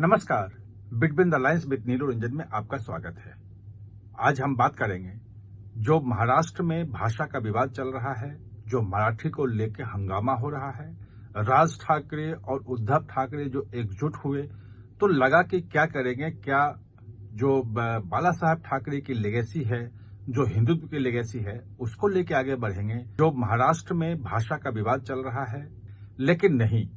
नमस्कार, between the lines with नीलू रंजन में आपका स्वागत है। आज हम बात करेंगे जो महाराष्ट्र में भाषा का विवाद चल रहा है, जो मराठी को लेकर हंगामा हो रहा है। राज ठाकरे और उद्धव ठाकरे जो एकजुट हुए तो लगा कि क्या करेंगे, क्या जो बाला साहब ठाकरे की लेगेसी है, जो हिंदुत्व की लेगेसी है, उसको लेके आगे बढ़ेंगे। जो महाराष्ट्र में भाषा का विवाद चल रहा है, लेकिन नहीं,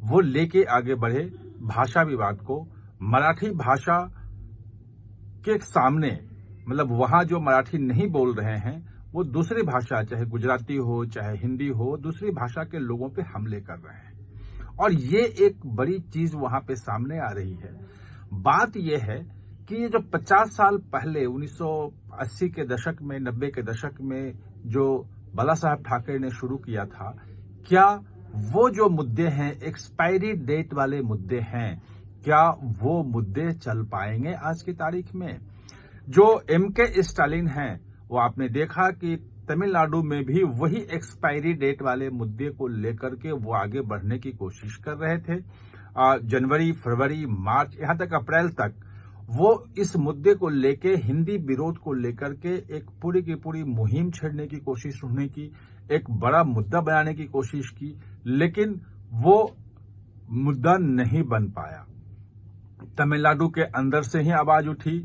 वो लेके आगे बढ़े भाषा विवाद को। मराठी भाषा के सामने, मतलब वहां जो मराठी नहीं बोल रहे हैं, वो दूसरी भाषा, चाहे गुजराती हो चाहे हिंदी हो, दूसरी भाषा के लोगों पे हमले कर रहे हैं। और ये एक बड़ी चीज वहां पे सामने आ रही है। बात यह है कि ये जो 50 साल पहले 1980 के दशक में, 90 के दशक में जो बाला साहब ठाकरे ने शुरू किया था, क्या वो जो मुद्दे हैं, एक्सपायरी डेट वाले मुद्दे हैं, क्या वो मुद्दे चल पाएंगे आज की तारीख में? जो एमके स्टालिन हैं, वो आपने देखा कि तमिलनाडु में भी वही एक्सपायरी डेट वाले मुद्दे को लेकर के वो आगे बढ़ने की कोशिश कर रहे थे। जनवरी, फरवरी, मार्च, यहां तक अप्रैल तक वो इस मुद्दे को लेके, हिंदी विरोध को लेकर के एक पूरी की पूरी मुहिम छेड़ने की कोशिश होने की, एक बड़ा मुद्दा बनाने की कोशिश की, लेकिन वो मुद्दा नहीं बन पाया। तमिलनाडु के अंदर से ही आवाज उठी।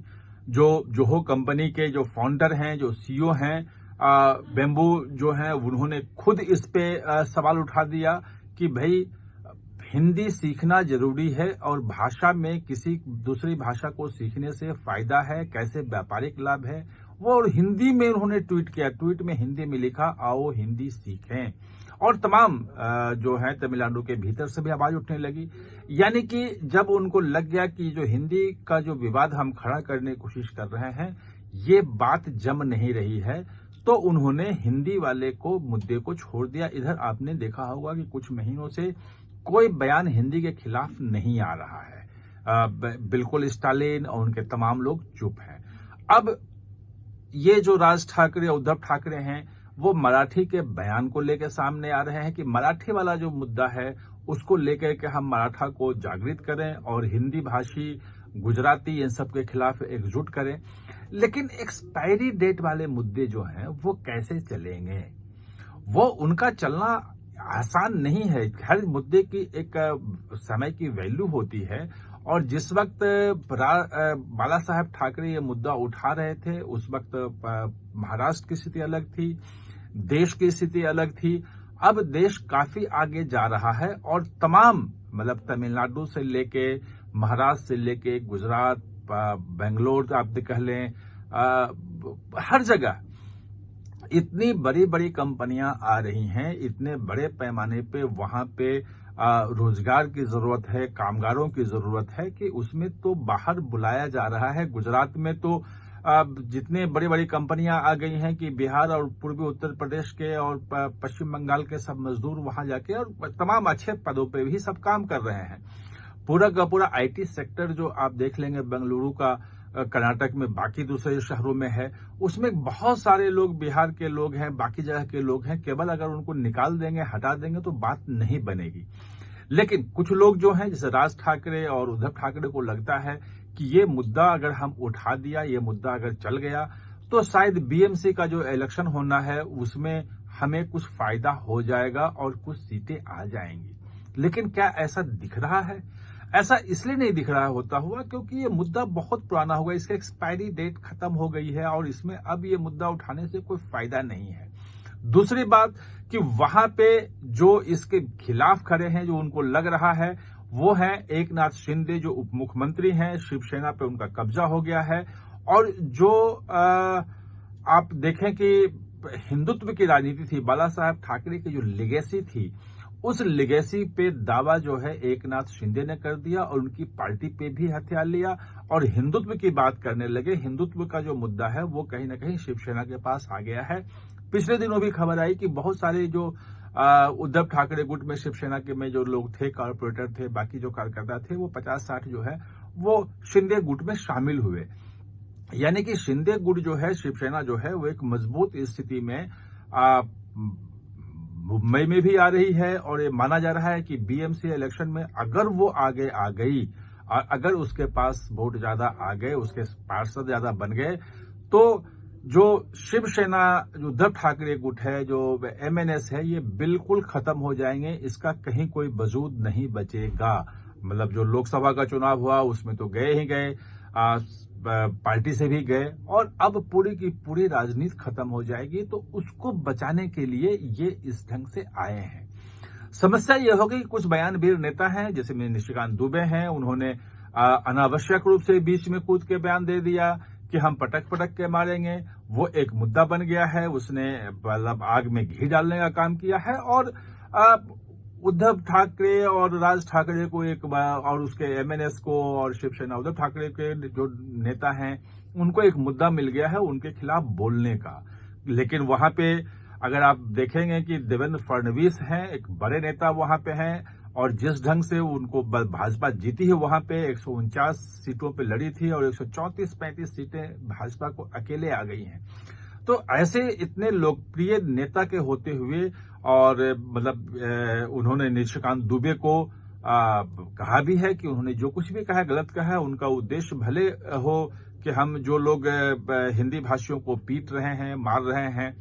जो जोहो कंपनी के जो फाउंडर हैं, जो सीईओ हैं, बेम्बू जो हैं, उन्होंने खुद इस पे सवाल उठा दिया कि भाई हिंदी सीखना जरूरी है और भाषा में किसी दूसरी भाषा को सीखने से फायदा है, कैसे व्यापारिक लाभ है वो। और हिंदी में उन्होंने ट्वीट किया, ट्वीट में हिंदी में लिखा, आओ हिंदी सीखें। और तमाम जो है तमिलनाडु के भीतर से भी आवाज उठने लगी। यानी कि जब उनको लग गया कि जो हिंदी का जो विवाद हम खड़ा करने की कोशिश कर रहे हैं, ये बात जम नहीं रही है, तो उन्होंने हिंदी वाले को मुद्दे को छोड़ दिया। इधर आपने देखा होगा कि कुछ महीनों से कोई बयान हिंदी के खिलाफ नहीं आ रहा है। बिल्कुल स्टालिन और उनके तमाम लोग चुप हैं। अब ये जो राज ठाकरे, उद्धव ठाकरे हैं, वो मराठी के बयान को लेकर सामने आ रहे हैं कि मराठी वाला जो मुद्दा है उसको लेकर के हम मराठा को जागृत करें और हिंदी भाषी, गुजराती, इन सब के खिलाफ एकजुट करें। लेकिन एक्सपायरी डेट वाले मुद्दे जो हैं वो कैसे चलेंगे? वो उनका चलना आसान नहीं है। हर मुद्दे की एक समय की वैल्यू होती है। और जिस वक्त बाला साहब ठाकरे ये मुद्दा उठा रहे थे, उस वक्त महाराष्ट्र की स्थिति अलग थी, देश की स्थिति अलग थी। अब देश काफी आगे जा रहा है और तमाम, मतलब तमिलनाडु से लेके, महाराष्ट्र से लेके, गुजरात, बेंगलोर आप कह लें, हर जगह इतनी बड़ी बड़ी कंपनियां आ रही हैं, इतने बड़े पैमाने पे वहां पे रोजगार की जरूरत है, कामगारों की जरूरत है कि उसमें तो बाहर बुलाया जा रहा है। गुजरात में तो जितने बड़ी बड़ी कंपनियां आ गई हैं कि बिहार और पूर्वी उत्तर प्रदेश के और पश्चिम बंगाल के सब मजदूर वहां जाके और तमाम अच्छे पदों पे भी सब काम कर रहे हैं। पूरा का पूरा आईटी सेक्टर जो आप देख लेंगे बेंगलुरु का, कर्नाटक में, बाकी दूसरे शहरों में है, उसमें बहुत सारे लोग बिहार के लोग हैं, बाकी जगह के लोग हैं। केवल अगर उनको निकाल देंगे, हटा देंगे तो बात नहीं बनेगी। लेकिन कुछ लोग जो हैं, जैसे राज ठाकरे और उद्धव ठाकरे को लगता है कि ये मुद्दा अगर हम उठा दिया, ये मुद्दा अगर चल गया तो शायद बीएमसी का जो इलेक्शन होना है उसमें हमें कुछ फायदा हो जाएगा और कुछ सीटें आ जाएंगी। लेकिन क्या ऐसा दिख रहा है? ऐसा इसलिए नहीं दिख रहा होता हुआ क्योंकि ये मुद्दा बहुत पुराना हो गया, इसका एक्सपायरी डेट खत्म हो गई है और इसमें अब ये मुद्दा उठाने से कोई फायदा नहीं है। दूसरी बात कि वहां पे जो इसके खिलाफ खड़े हैं, जो उनको लग रहा है, वो है एकनाथ शिंदे, जो उप मुख्यमंत्री हैं। शिवसेना पे उनका कब्जा हो गया है। और जो आप देखें कि हिंदुत्व की राजनीति थी, बाला साहब ठाकरे की जो लेगेसी थी, उस लेगेसी पे दावा जो है एकनाथ शिंदे ने कर दिया और उनकी पार्टी पे भी हथियार लिया और हिंदुत्व की बात करने लगे। हिंदुत्व का जो मुद्दा है वो कहीं ना कहीं शिवसेना के पास आ गया है। पिछले दिनों भी खबर आई कि बहुत सारे जो उद्धव ठाकरे गुट में, शिवसेना के में जो लोग थे, कॉर्पोरेटर थे, बाकी जो कार्यकर्ता थे, वो 50-60 जो है वो शिंदे गुट में शामिल हुए। यानी कि शिंदे गुट जो है, शिवसेना जो है, वो एक मजबूत स्थिति में मुंबई में भी आ रही है। और ये माना जा रहा है कि बीएमसी इलेक्शन में अगर वो आगे आ गई और अगर उसके पास वोट ज्यादा आ गए, उसके पार्षद ज्यादा बन गए, तो जो शिवसेना, जो उद्धव ठाकरे गुट है, जो एमएनएस है, ये बिल्कुल खत्म हो जाएंगे। इसका कहीं कोई वजूद नहीं बचेगा। मतलब जो लोकसभा का चुनाव हुआ उसमें तो गए ही गए, पार्टी से भी गए, और अब पूरी की पूरी राजनीति खत्म हो जाएगी। तो उसको बचाने के लिए ये इस ढंग से आए हैं। समस्या यह होगी, कुछ बयानवीर नेता हैं, जैसे में निशिकांत दुबे हैं, उन्होंने अनावश्यक रूप से बीच में कूद के बयान दे दिया कि हम पटक पटक के मारेंगे। वो एक मुद्दा बन गया है, उसने मतलब आग में घी डालने का काम किया है, और उद्धव ठाकरे और राज ठाकरे को एक और उसके एमएनएस को और शिवसेना उद्धव ठाकरे के जो नेता हैं उनको एक मुद्दा मिल गया है उनके खिलाफ बोलने का। लेकिन वहां पे अगर आप देखेंगे कि देवेंद्र फडणवीस हैं, एक बड़े नेता वहां पे हैं, और जिस ढंग से उनको भाजपा जीती है, वहां पे 149 सीटों पे लड़ी थी और 134-35 सीटें भाजपा को अकेले आ गई हैं। तो ऐसे इतने लोकप्रिय नेता के होते हुए, और मतलब उन्होंने निशिकांत दुबे को कहा भी है कि उन्होंने जो कुछ भी कहा गलत कहा है। उनका उद्देश्य भले हो कि हम जो लोग हिंदी भाषियों को पीट रहे हैं, मार रहे हैं,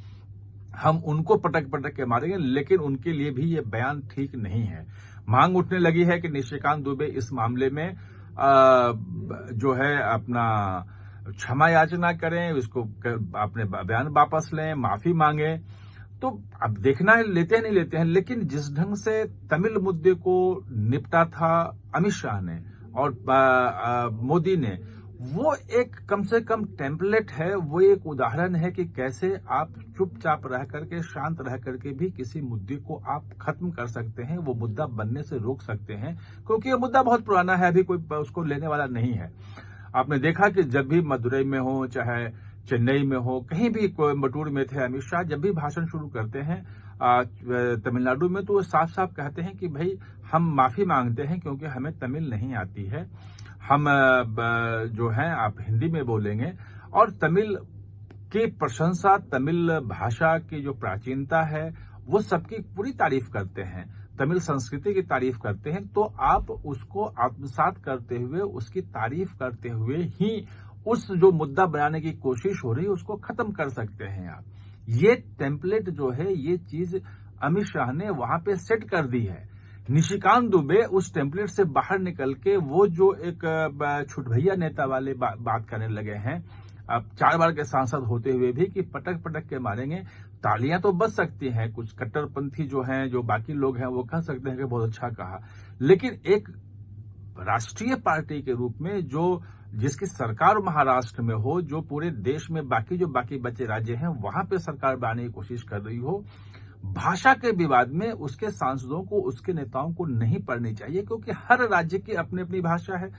हम उनको पटक पटक के मारेंगे, लेकिन उनके लिए भी ये बयान ठीक नहीं है। मांग उठने लगी है कि निशिकांत दुबे इस मामले में जो है अपना क्षमा याचना करें, उसको अपने बयान वापस लें, माफी मांगे। तो अब देखना है लेते हैं नहीं लेते हैं, लेकिन जिस ढंग से तमिल मुद्दे को निपटा था अमित शाह ने और मोदी ने, वो एक कम से कम टेम्पलेट है, वो एक उदाहरण है कि कैसे आप चुपचाप रह करके, शांत रह करके भी किसी मुद्दे को आप खत्म कर सकते हैं, वो मुद्दा बनने से रोक सकते हैं, क्योंकि ये मुद्दा बहुत पुराना है, अभी कोई उसको लेने वाला नहीं है। आपने देखा कि जब भी मदुरई में हो, चाहे चेन्नई में हो, कहीं भी कोयम्बटूर में थे अमित शाह, जब भी भाषण शुरू करते हैं तमिलनाडु में, तो वो साफ साफ कहते हैं कि भाई हम माफी मांगते हैं क्योंकि हमें तमिल नहीं आती है, हम जो है आप हिंदी में बोलेंगे। और तमिल की प्रशंसा, तमिल भाषा की जो प्राचीनता है, वो सबकी पूरी तारीफ करते हैं, तमिल संस्कृति की तारीफ करते हैं। तो आप उसको आत्मसात करते हुए, उसकी तारीफ करते हुए ही उस जो मुद्दा बनाने की कोशिश हो रही है उसको खत्म कर सकते हैं आप। ये टेम्पलेट जो है, ये चीज अमित शाह ने वहां पे सेट कर दी है। निशिकांत दुबे उस टेम्पलेट से बाहर निकल के वो जो एक छुटभैया नेता वाले बात करने लगे हैं, अब 4 बार के सांसद होते हुए भी, कि पटक पटक के मारेंगे। तालियां तो बज सकती हैं, कुछ कट्टरपंथी जो हैं, जो बाकी लोग हैं, वो कह सकते हैं कि बहुत अच्छा कहा, लेकिन एक राष्ट्रीय पार्टी के रूप में जो जिसकी सरकार महाराष्ट्र में हो, जो पूरे देश में बाकी बचे राज्य हैं वहां पे सरकार बनाने की कोशिश कर रही हो, भाषा के विवाद में उसके सांसदों को, उसके नेताओं को नहीं पड़नी चाहिए, क्योंकि हर राज्य की अपनी अपनी भाषा है।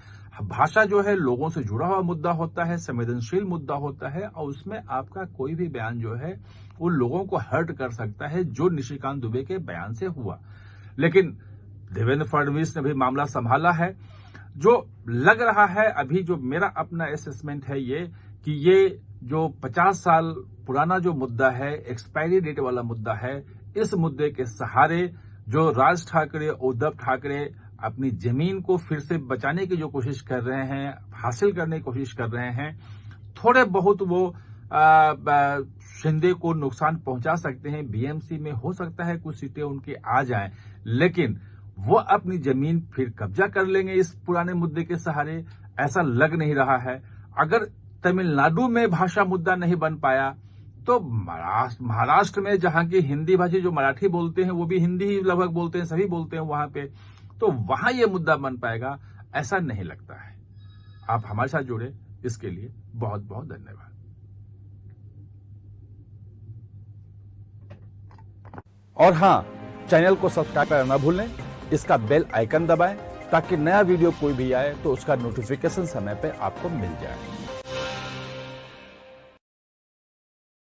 भाषा जो है लोगों से जुड़ा हुआ मुद्दा होता है, संवेदनशील मुद्दा होता है, और उसमें आपका कोई भी बयान जो है वो लोगों को हर्ट कर सकता है, जो निशिकांत दुबे के बयान से हुआ। लेकिन देवेंद्र फडणवीस ने भी मामला संभाला है। जो लग रहा है अभी, जो मेरा अपना असेसमेंट है ये, कि ये जो 50 साल पुराना जो मुद्दा है, एक्सपायरी डेट वाला मुद्दा है, इस मुद्दे के सहारे जो राज ठाकरे, उद्धव ठाकरे अपनी जमीन को फिर से बचाने की जो कोशिश कर रहे हैं, हासिल करने की कोशिश कर रहे हैं, थोड़े बहुत वो शिंदे को नुकसान पहुंचा सकते हैं। बीएमसी में हो सकता है कुछ सीटें उनकी आ जाएं, लेकिन वो अपनी जमीन फिर कब्जा कर लेंगे इस पुराने मुद्दे के सहारे, ऐसा लग नहीं रहा है। अगर तमिलनाडु में भाषा मुद्दा नहीं बन पाया, तो महाराष्ट्र में, जहां की हिंदी भाषी जो मराठी बोलते हैं वो भी हिंदी ही लगभग बोलते हैं, सभी बोलते हैं वहां पे, तो वहां ये मुद्दा बन पाएगा ऐसा नहीं लगता है। आप हमारे साथ जुड़े, इसके लिए बहुत बहुत धन्यवाद। और हाँ, चैनल को सब्सक्राइब करना ना भूलें, इसका बेल आइकन दबाएं ताकि नया वीडियो कोई भी आए तो उसका नोटिफिकेशन समय पे आपको मिल जाए।